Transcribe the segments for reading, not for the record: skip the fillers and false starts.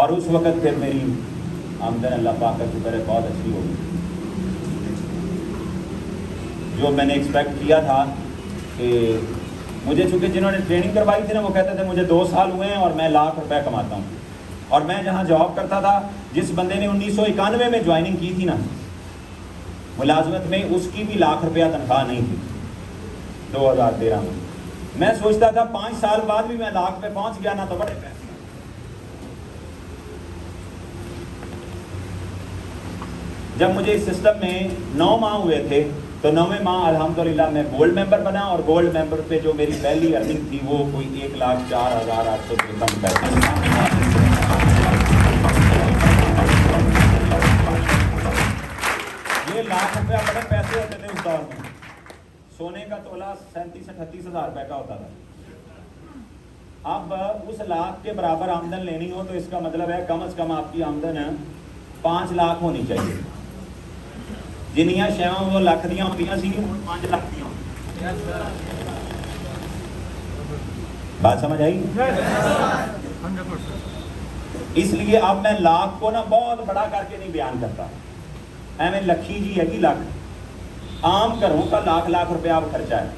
और उस वक़्त फिर मेरी आमदन अल्लाह पाक का शुक्र है बहुत अच्छी हो गई। जो मैंने एक्सपेक्ट किया था कि मुझे, चूँकि जिन्होंने ट्रेनिंग करवाई थी ना, वो कहते थे मुझे 2 साल हुए हैं और मैं लाख रुपए कमाता हूँ। और मैं जहाँ जॉब करता था, जिस बंदे ने 1991 में ज्वाइनिंग की थी ना मुलाजमत में, उसकी भी लाख रुपया तनख्वाह नहीं थी 2013 में। मैं सोचता था 5 साल बाद भी मैं लाख पे पहुँच गया ना तो बड़े पैसे। जब मुझे इस सिस्टम में 9 माह हुए थे तो 9वें माह अल्हम्दुलिल्लाह मैं गोल्ड मेंबर बना, और गोल्ड मेंबर पे जो मेरी पहली अर्निंग थी वो कोई 1,04,800 से कम पैसे। ये लाख रुपया बड़े पैसे होते थे उस दौर में। सोने का तोला 37-38 हज़ार रुपए का होता था। अब उस लाख के बराबर आमदन लेनी हो तो इसका मतलब है कम से कम आपकी आमदन 5 लाख होनी चाहिए। जिन्नियां शैवां वो लख दियां होंदियां सी, 5 लाख दियां। बात समझ आई? इसलिए अब मैं लाख को ना बहुत बड़ा करके नहीं बयान करता। एवं लखी जी हैगी लख, आम घरों का लाख रुपया अब खर्चा है।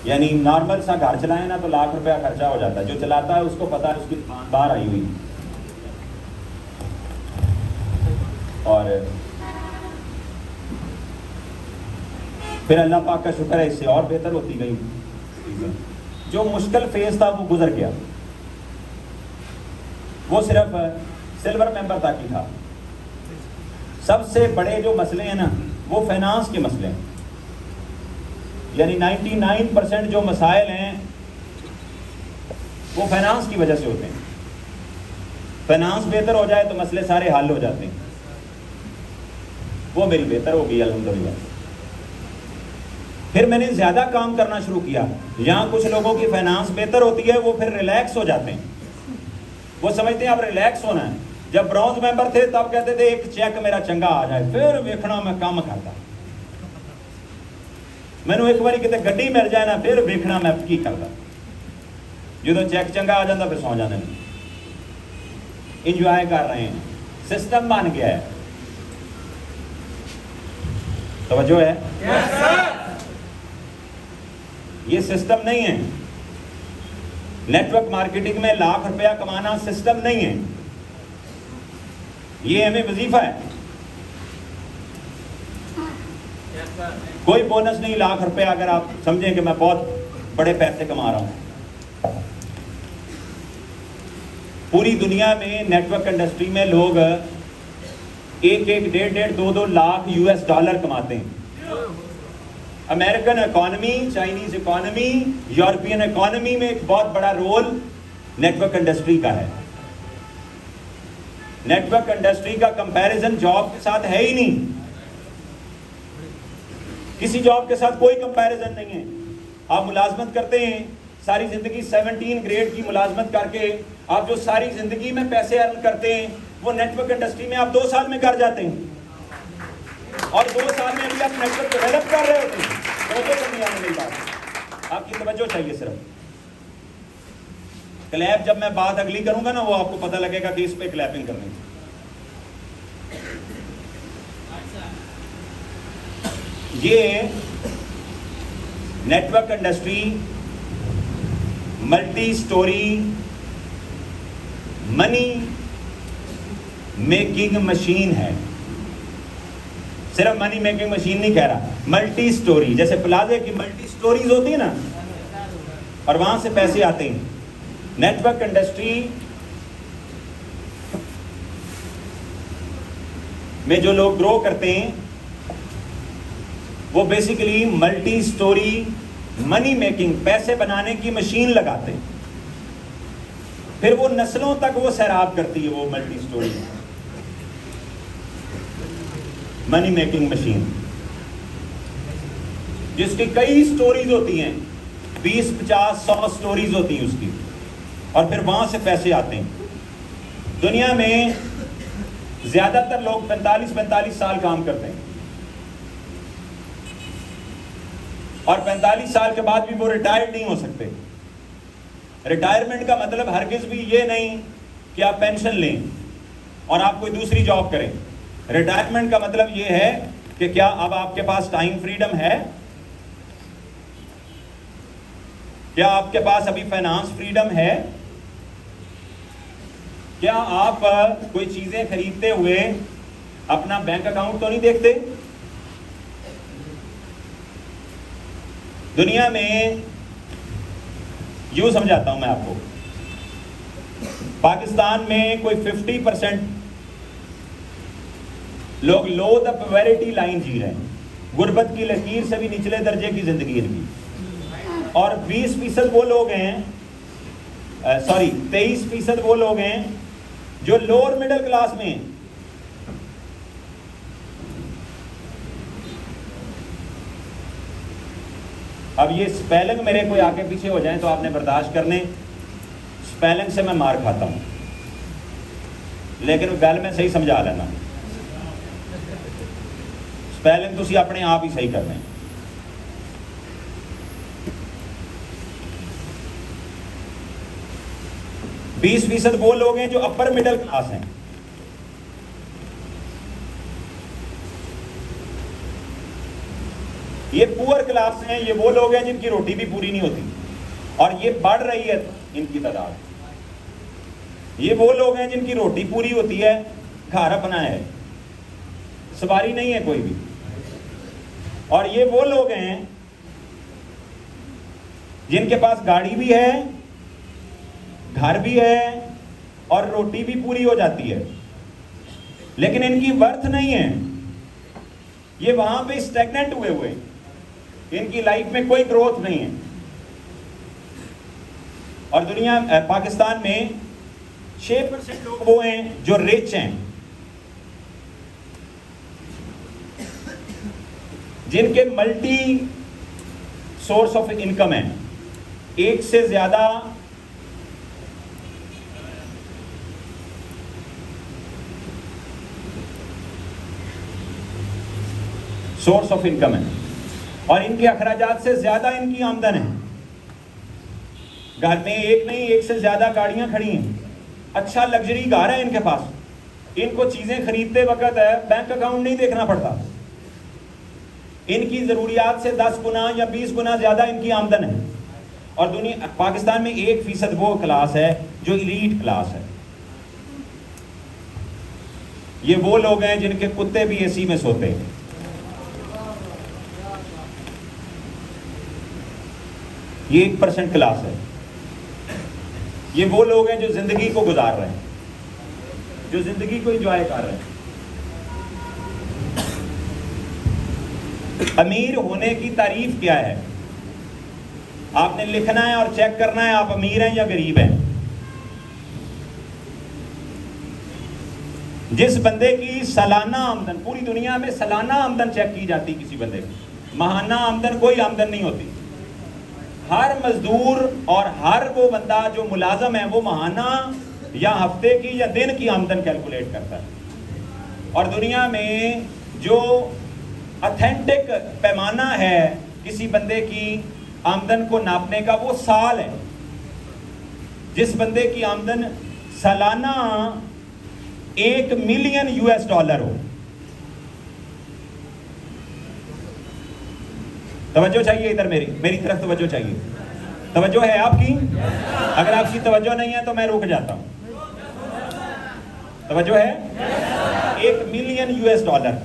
यानी नॉर्मल सा घर चलाए ना तो लाख रुपया खर्चा हो जाता है। जो चलाता है उसको पता है उसकी बाहर आई हुई। और फिर अल्लाह पाक का शुक्र है इससे और बेहतर होती गई। जो मुश्किल फेज था वो गुजर गया। वो सिर्फ सिल्वर मेंबर तक ही था। सबसे बड़े जो मसले हैं ना वो फाइनेंस के मसले हैं। यानी 99% जो मसाइल हैं वो फाइनेंस की वजह से होते हैं। फाइनेंस बेहतर हो जाए तो मसले सारे हल हो जाते हैं। वो मेरी बेहतर हो गई अल्हम्दुलिल्लाह। फिर मैंने ज़्यादा काम करना शुरू किया। यहाँ कुछ लोगों की फाइनेंस बेहतर होती है, वो फिर रिलैक्स हो जाते हैं। वो समझते हैं अब रिलैक्स होना है। जब ब्रॉन्ज मेंबर थे तब कहते थे एक चेक मेरा चंगा आ जाए, फिर वेखना मैं काम करता। मैंने एक बार कितने गड्डी मिल जाए ना, फिर वेखना मैं की करता। जो चेक चंगा आ जाता फिर सौ जाने। इंजॉय कर रहे हैं, सिस्टम बन गया है। तवज्जो है? yes, ये सिस्टम नहीं है। नेटवर्क मार्केटिंग में लाख रुपया कमाना सिस्टम नहीं है। ये हमें वजीफा है। कोई बोनस नहीं लाख रुपया अगर आप समझें कि मैं बहुत बड़े पैसे कमा रहा हूं। पूरी दुनिया में नेटवर्क इंडस्ट्री में लोग 1-1, 1.5, 2-2 लाख US डॉलर कमाते हैं। American economy, Chinese economy, European economy में एक बहुत बड़ा रोल नेटवर्क इंडस्ट्री का है। नेटवर्क इंडस्ट्री का कंपैरिजन जॉब के साथ है ही नहीं। किसी जॉब के साथ कोई कंपैरिजन नहीं है। आप मुलाजमत करते हैं सारी जिंदगी, 17 ग्रेड की मुलाजमत करके आप जो सारी जिंदगी में पैसे अर्न करते हैं वो नेटवर्क इंडस्ट्री में आप 2 साल में कर जाते हैं। और 2 साल में भी आप नेटवर्क डेवलप कर रहे होते हैं। तवज्जो करनी है मेरी बात, आपकी तवज्जो चाहिए सिर्फ। क्लैप जब मैं बात अगली करूंगा ना वो आपको पता लगेगा कि इस पे क्लैपिंग करनी है। ये network industry multi storey money making machine है। सिर्फ मनी मेकिंग मशीन नहीं कह रहा, मल्टी स्टोरी। जैसे प्लाजे की मल्टी स्टोरीज होती है ना, और वहां से पैसे आते हैं। नेटवर्क इंडस्ट्री में जो लोग ग्रो करते हैं वो basically multi storey money making, पैसे बनाने की मशीन लगाते हैं। फिर वो नस्लों तक वो सैराब करती है वो multi storey money making machine, जिसकी कई स्टोरीज होती हैं, 20, 50, 100 स्टोरीज होती हैं उसकी। और फिर वहां से पैसे आते हैं। दुनिया में ज्यादातर लोग 45-45 साल काम करते हैं और 45 साल के बाद भी वो रिटायर्ड नहीं हो सकते। रिटायरमेंट का मतलब हरगिज भी ये नहीं कि आप पेंशन लें और आप कोई दूसरी जॉब करें। रिटायरमेंट का मतलब ये है कि क्या अब आपके पास टाइम फ्रीडम है, क्या आपके पास अभी फाइनेंस फ्रीडम है, क्या आप कोई चीजें खरीदते हुए अपना बैंक अकाउंट तो नहीं देखते। दुनिया में यूं समझाता हूं मैं आपको, पाकिस्तान में कोई 50% लोग लो द पॉवर्टी लाइन जी रहे हैं, गुर्बत की लकीर से भी निचले दर्जे की जिंदगी इनकी, और 20% वो लोग हैं, 23% वो लोग हैं जो लोअर मिडिल क्लास में हैं। अब ये स्पेलिंग मेरे कोई आगे पीछे हो जाए तो आपने बर्दाश्त करने, स्पेलिंग से मैं मार खाता हूं, लेकिन गल में सही समझा लेना, स्पेलिंग तुसी अपने आप ही सही करने। बीस फीसद वो लोग हैं जो अपर मिडिल क्लास हैं। ये पुअर क्लास हैं, ये वो लोग हैं जिनकी रोटी भी पूरी नहीं होती और ये बढ़ रही है इनकी तादाद। ये वो लोग हैं जिनकी रोटी पूरी होती है, घर अपना है, सवारी नहीं है कोई भी, और ये वो लोग हैं जिनके पास गाड़ी भी है, घर भी है और रोटी भी पूरी हो जाती है, लेकिन इनकी वर्थ नहीं है। ये वहां पे स्टैग्नेंट हुए हुए, इनकी लाइफ में कोई ग्रोथ नहीं है। और दुनिया पाकिस्तान में 6% लोग वो हैं जो रिच हैं, जिनके मल्टी सोर्स ऑफ इनकम है, एक से ज्यादा सोर्स ऑफ इनकम है और इनके अखराजात से ज्यादा इनकी आमदन है। घर में एक नहीं, एक से ज्यादा गाड़ियां खड़ी हैं, अच्छा लग्जरी घर है इनके पास, इनको चीजें खरीदते वक्त बैंक अकाउंट नहीं देखना पड़ता। इनकी जरूरियात से 10 गुना या 20 गुना ज्यादा इनकी आमदन है। और दुनिया पाकिस्तान में 1% वो क्लास है जो इलीट क्लास है। ये वो लोग हैं जिनके कुत्ते भी एसी में सोते हैं। ये 1% क्लास है। ये वो लोग हैं जो जिंदगी को गुजार रहे हैं, जो जिंदगी को एंजॉय कर रहे हैं। अमीर होने की तारीफ क्या है? आपने लिखना है और चेक करना है आप अमीर हैं या गरीब हैं। जिस बंदे की सालाना आमदन, पूरी दुनिया में सालाना आमदन चेक की जाती किसी बंदे की, माहाना आमदन कोई आमदन नहीं होती। हर मजदूर और हर वो बंदा जो मुलाजम है वो माहाना या हफ्ते की या दिन की आमदन कैलकुलेट करता है। और दुनिया में जो ऑथेंटिक पैमाना है किसी बंदे की आमदन को नापने का, वो साल है। जिस बंदे की आमदन सालाना 1 मिलियन US डॉलर हो, तवज्जो चाहिए इधर, मेरी तरफ तवज्जो चाहिए। तवज्जो है आपकी? अगर आपकी तवज्जो नहीं है तो मैं रुक जाता हूं। तवज्जो है? 1 मिलियन US डॉलर,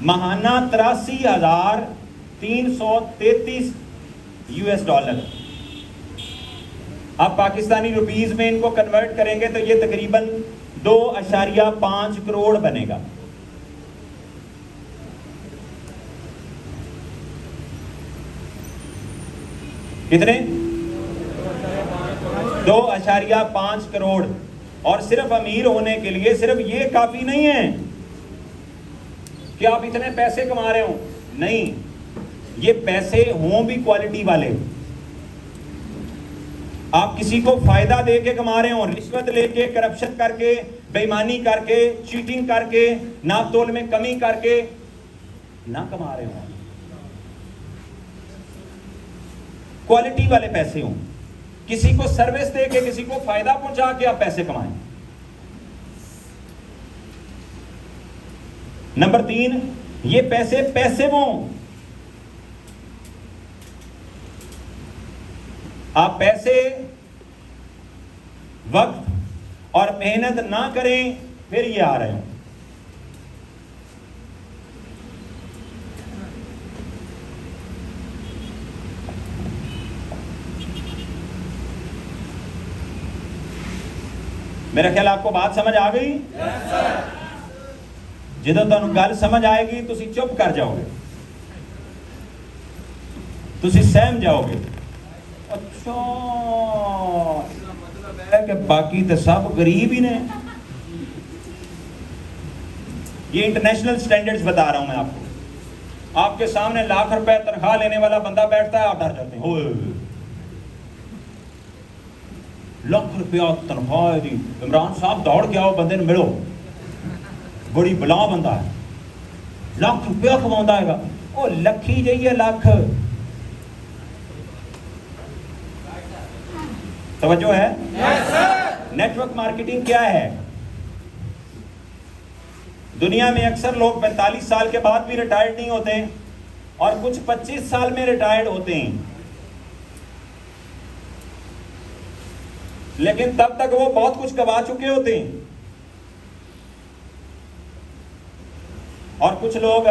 माहाना 83,333 US डॉलर। आप पाकिस्तानी रुपीस में इनको कन्वर्ट करेंगे तो ये तकरीबन 2.5 करोड़ बनेगा। कितने? 2.5 करोड़। और सिर्फ अमीर होने के लिए सिर्फ ये काफी नहीं है कि आप इतने पैसे कमा रहे हो, नहीं, ये पैसे हों भी क्वालिटी वाले। आप किसी को फायदा दे के कमा रहे हो, रिश्वत लेके, करप्शन करके, बेईमानी करके, चीटिंग करके, नाप तोल में कमी करके ना कमा रहे हो। क्वालिटी वाले पैसे हों, किसी को सर्विस दे के, किसी को फायदा पहुंचा के आप पैसे कमाएं। नंबर 3, ये पैसे पैसिव हों। आप पैसे वक्त और मेहनत ना करें फिर ये आ रहे हो। मेरा ख्याल आपको बात समझ आ गई? ਜਦੋਂ ਤੁਹਾਨੂੰ ਗੱਲ ਸਮਝ ਆਏਗੀ ਤੁਸੀਂ ਚੁੱਪ ਕਰ ਜਾਓਗੇ, ਤੁਸੀਂ ਸਹਿਮ ਜਾਓਗੇ। अच्छा, मतलब है कि बाकी तो सब गरीब ही ने। ये इंटरनेशनल स्टैंडर्ड्स बता रहा हूं मैं आपको। आपके सामने लाख रुपए तनख्वाह लेने वाला बंदा बैठता है, आप डर जाते हैं, ओए लाख रुपया तनख्वाह दी, इमरान साहब दौड़ के आओ, बंदे ने मिलो, बड़ी बला बंदा है, लाख रुपया कमाता है। ओ लखी जाइए लाख। तवज्जो है? नेटवर्क मार्केटिंग क्या है? दुनिया में अक्सर लोग 45 साल के बाद भी रिटायर्ड नहीं होते और कुछ 25 साल में रिटायर्ड होते हैं, लेकिन तब तक वो बहुत कुछ गवा चुके होते हैं। और कुछ लोग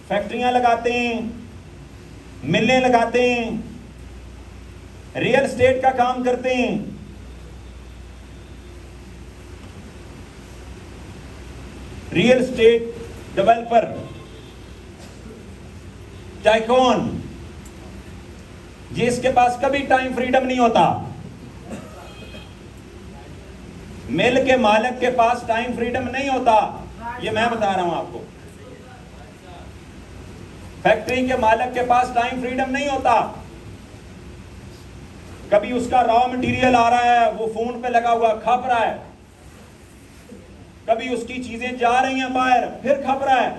फैक्ट्रियां लगाते हैं, मिलें लगाते हैं, रियल एस्टेट का काम करते हैं, रियल एस्टेट डेवलपर, टाइकून, जिसके पास कभी टाइम फ्रीडम नहीं होता। मिल के मालिक के पास टाइम फ्रीडम नहीं होता, ये मैं बता रहा हूं आपको। फैक्ट्री के मालिक के पास टाइम फ्रीडम नहीं होता। कभी उसका रॉ मटेरियल आ रहा है, वो फोन पे लगा हुआ खप रहा है, कभी उसकी चीजें जा रही हैं बाहर, फिर खप रहा है,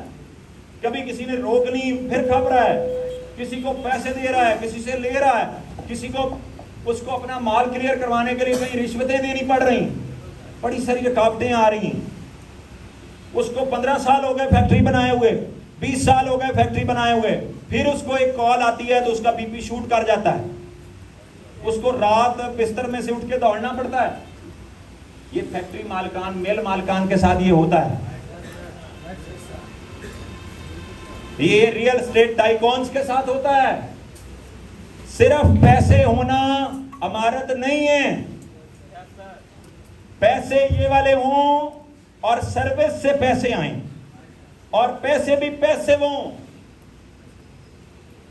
कभी किसी ने रोक ली, फिर खप रहा है, किसी को पैसे दे रहा है, किसी से ले रहा है, किसी को उसको अपना माल क्लियर करवाने के लिए कहीं रिश्वतें देनी पड़ रही, बड़ी सारी रुकावटें आ रही हैं। उसको 15 साल हो गए फैक्ट्री बनाए हुए, 20 साल हो गए फैक्ट्री बनाए हुए, फिर उसको एक कॉल आती है तो उसका बीपी शूट कर जाता है, उसको रात बिस्तर में से उठ के दौड़ना पड़ता है। ये फैक्ट्री मालिकान, मिल मालिकान के साथ ये होता है। ये रियल एस्टेट टाइकून्स के साथ होता है। सिर्फ पैसे होना अमारत नहीं है, पैसे ये वाले हों और सर्विस से पैसे आए और पैसे भी पैसे हों,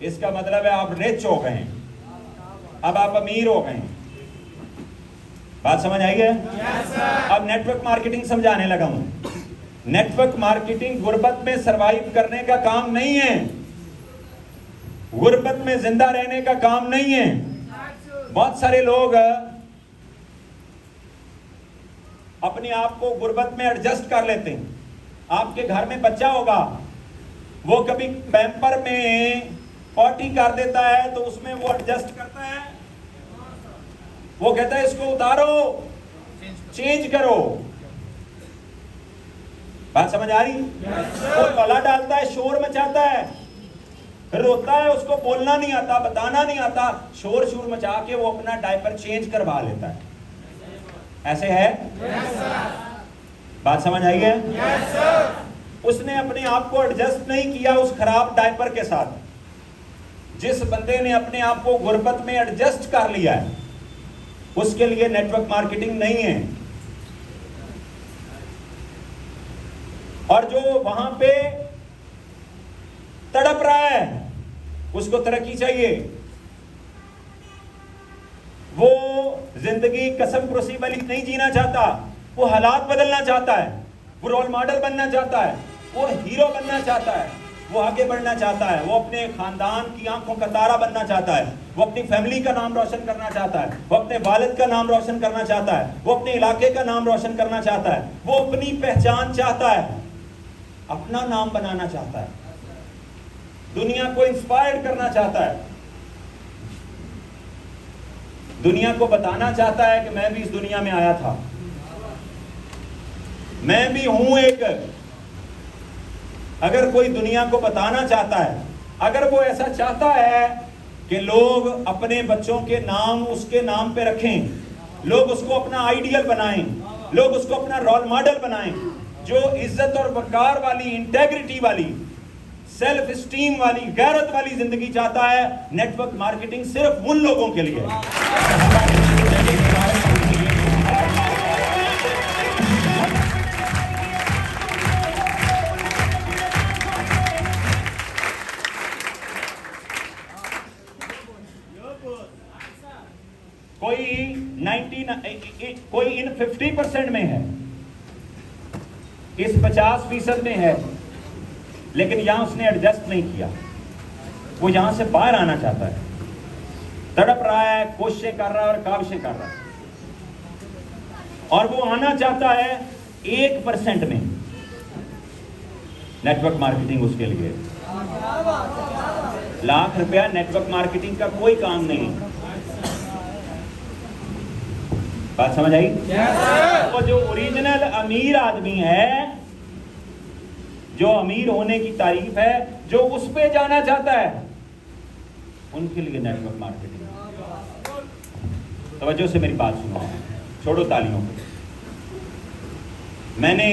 इसका मतलब है आप रिच हो गए, अब आप अमीर हो गए। बात समझ आई है? अब नेटवर्क मार्केटिंग समझाने लगा हूं। नेटवर्क मार्केटिंग गुर्बत में सरवाइव करने का काम नहीं है, गुर्बत में जिंदा रहने का काम नहीं है। बहुत सारे लोग अपने आप को गुर्बत में एडजस्ट कर लेते हैं। आपके घर में बच्चा होगा, वो कभी पैम्पर में पॉटी कर देता है तो उसमें वो एडजस्ट करता है, वो कहता है इसको उतारो, चेंज करो। बात समझ आ रही? वो गला डालता है, शोर मचाता है, फिर रोता है, उसको बोलना नहीं आता, बताना नहीं आता, शोर शोर मचा के वो अपना डायपर चेंज करवा लेता है। ऐसे है? बात समझ आई है? उसने अपने आप को एडजस्ट नहीं किया उस खराब डायपर के साथ। जिस बंदे ने अपने आप को गुर्बत में एडजस्ट कर लिया है, उसके लिए नेटवर्क मार्केटिंग नहीं है। और जो वहां पे तड़प रहा है, उसको तरक्की चाहिए, वो जिंदगी कसम खुशी वाली नहीं जीना चाहता, वो हालात बदलना चाहता है, वो रोल मॉडल बनना चाहता है, वो हीरो बनना चाहता है, वो आगे बढ़ना चाहता है, वो अपने खानदान की आंखों का तारा बनना चाहता है, वो अपनी फैमिली का नाम रोशन करना चाहता है, वो अपने वालिद का नाम रोशन करना चाहता है, वो अपने इलाके का नाम रोशन करना चाहता है, वो अपनी पहचान चाहता है, अपना नाम बनाना चाहता है, दुनिया को इंस्पायर करना चाहता है। दुनिया को बताना चाहता है कि मैं भी इस दुनिया में आया था, मैं भी हूं एक। अगर कोई दुनिया को बताना चाहता है, अगर वो ऐसा चाहता है कि लोग अपने बच्चों के नाम उसके नाम पे रखें, लोग उसको अपना आइडियल बनाएं, लोग उसको अपना रोल मॉडल बनाएं, जो इज्जत और वकार वाली, इंटेग्रिटी वाली, सेल्फ स्टीम वाली, गैरत वाली जिंदगी चाहता है, नेटवर्क मार्केटिंग सिर्फ उन लोगों के लिए है। कोई इन 50% में है, इस 50% में है, लेकिन यहां उसने एडजस्ट नहीं किया। वो यहां से बाहर आना चाहता है, तड़प रहा है, कोशिशें कर रहा है और काविशें कर रहा है, और वो आना चाहता है 1% में। नेटवर्क मार्केटिंग उसके लिए लाख रुपया नेटवर्क मार्केटिंग का कोई काम नहीं। बात समझ आई? तो जो ओरिजिनल अमीर आदमी है, जो अमीर होने की तारीफ है, जो उस पे जाना चाहता है, उनके लिए नेटवर्क मार्केटिंग। तवज्जो से मेरी बात सुनो, छोड़ो तालियों को। मैंने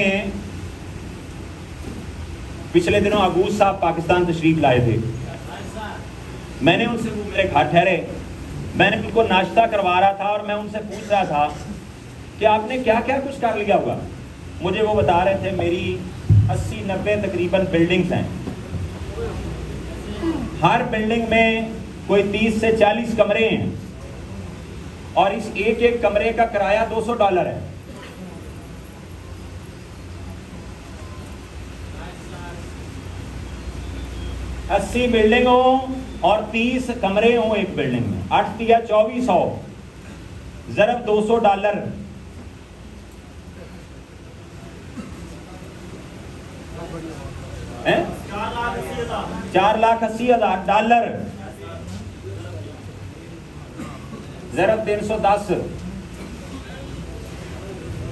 पिछले दिनों आगूज साहब पाकिस्तान तशरीफ लाए थे, मैंने उनसे, वो मेरे घर ठहरे, मैंने उनको नाश्ता करवा रहा था और मैं उनसे पूछ रहा था कि आपने क्या क्या कुछ कर लिया होगा। मुझे वो बता रहे थे मेरी 80-90 तकरीबन बिल्डिंग्स हैं, हर बिल्डिंग में कोई 30 से 40 कमरे हैं, और इस एक एक कमरे का किराया $200 है। अस्सी बिल्डिंग हो और 30 कमरे हो एक बिल्डिंग में, 8 या 2400 ज़रब $200 है, $4,80,000 ज़रब 310।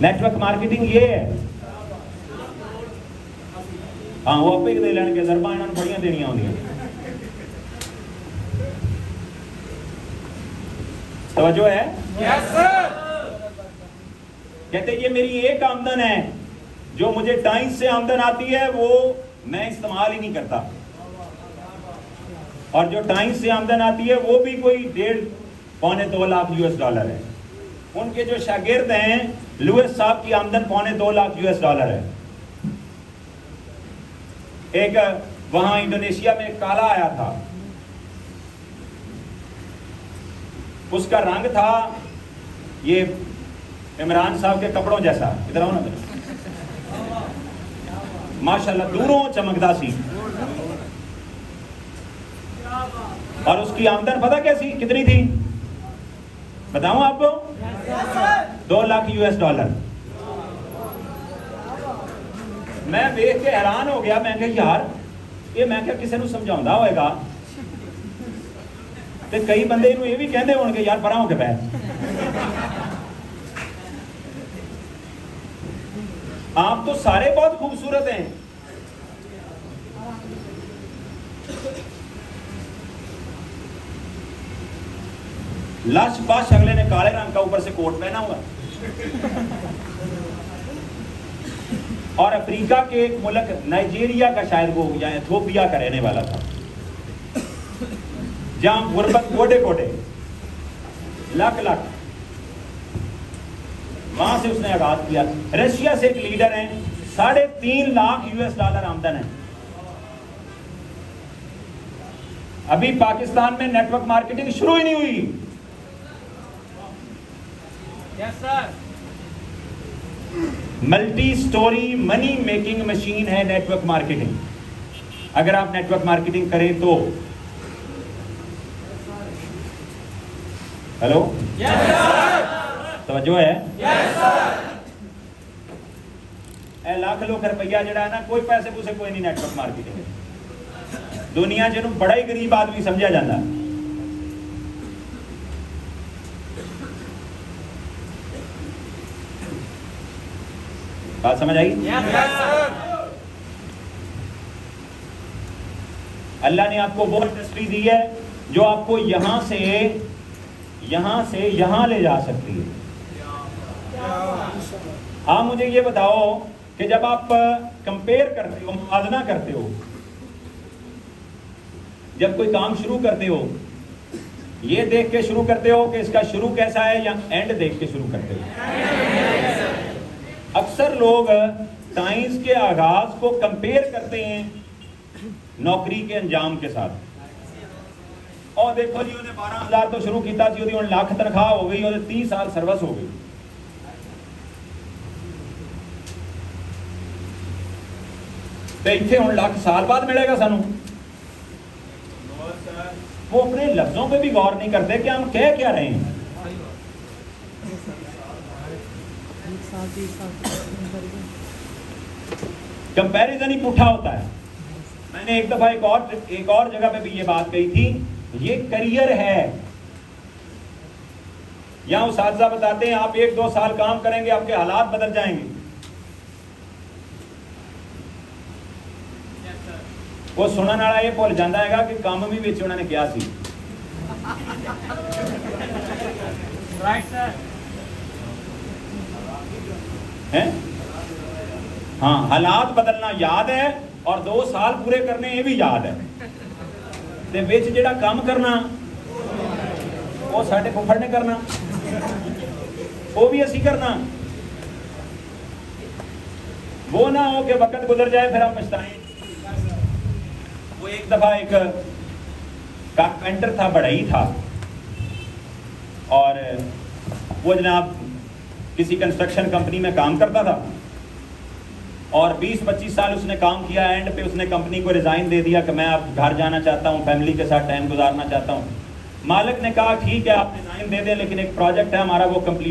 नेटवर्क मार्केटिंग ये है। हाँ, वो आपे दे लैन के ज़रबा इन्होंने बड़िया देनिया होंदियां। तवज्जो है? Yes sir. कहते ये मेरी एक आमदन है, जो मुझे टाइम से आमदन आती है वो मैं इस्तेमाल ही नहीं करता, और जो टाइम से आमदन आती है वो भी कोई 1.5-2 लाख $US है। उनके जो शागिर्द हैं, लुइस साहब की आमदन 2.5 लाख $US है। एक वहां इंडोनेशिया में एक काला आया था, उसका रंग था ये इमरान साहब के कपड़ों जैसा, इधर आओ ना, माशाल्लाह दूरों चमकदा सी, और उसकी आमदन पता कैसी कितनी थी, बताऊं आपको? 2 लाख $US। मैं देख के हैरान हो गया, मैं कहा यार ये, मैं क्या किसी को समझाਉਂਦਾ होएगा, ते कई बंदे इन्हों ये भी कहते होंगे यार परा होके बह। आप तो सारे बहुत खूबसूरत हैं, लश बश, अगले ने काले रंग का ऊपर से कोट पहना हुआ, और अफ्रीका के एक मुल्क नाइजीरिया का शायद वो या इथियोपिया का रहने वाला था, जहां गुर्बत कोटे कोटे लाख लाख, वहां से उसने आगाज किया। रशिया से एक लीडर हैं, 3.5 लाख $US आमदन है। अभी पाकिस्तान में नेटवर्क मार्केटिंग शुरू ही नहीं हुई। Yes sir. Multi storey money making machine है नेटवर्क मार्केटिंग। अगर आप नेटवर्क मार्केटिंग करें तो, हेलो, यस सर, तवज्जो है? Yes sir. लाख रुपया जड़ा है ना, कोई पैसे पूसे कोई नहीं नेटवर्क मार्केटिंग। दुनिया जिन्होंने बड़ा ही गरीब आदमी समझा जाता, बात समझ आई? अल्लाह ने आपको वो इंडस्ट्री दी है जो आपको यहां से यहां ले जा सकती है। आप मुझे ये बताओ कि जब आप कंपेयर करते हो, मुआवजा करते हो, जब कोई काम शुरू करते हो, ये देख के शुरू करते हो कि इसका शुरू कैसा है या एंड देख के शुरू करते हो? अक्सर लोग साइंस के आगाज को कंपेयर करते हैं नौकरी के अंजाम के साथ। और देखो जी उन्हें 12,000 तो शुरू किया जी, उन्हें लाख तनख्वाह हो गई, उन्हें 30 साल सर्विस हो गई। तो इतने हुण लाख साल बाद मिलेगा सानू। वो अपने लफ्जों पे भी गौर नहीं करते कि हम कह क्या रहे हैं। कंपैरिजन ही पुठा होता है। मैंने एक दफा एक और जगह पे भी ये बात कही थी, ये करियर है। यहां उस्ताद बताते हैं आप 1-2 साल काम करेंगे, आपके हालात बदल जाएंगे। वो सुनने वाला ये भुल जाता है कि काम भी विच उन्होंने किया सी। Right sir. हैं? हाँ, हालात बदलना याद है और 2 साल पूरे करने ये भी याद है। ते विच जिहड़ा काम करना वो साडे फुफड़ ने करना, वो भी असी करना। वो ना हो कि वक्त गुजर जाए फिर हम पछताएं। वो एक दफा एक कारपेंटर था, बढ़ई था, और वो जनाब किसी कंस्ट्रक्शन कंपनी में काम करता था और 20-25 साल उसने काम किया। एंड पे उसने कंपनी को रिजाइन दे दिया कि मैं अब घर जाना चाहता हूँ, फैमिली के साथ टाइम गुजारना चाहता हूँ। मालिक ने कहा ठीक है आप रिजाइन दे दें, लेकिन एक प्रोजेक्ट है हमारा वो कंप्लीट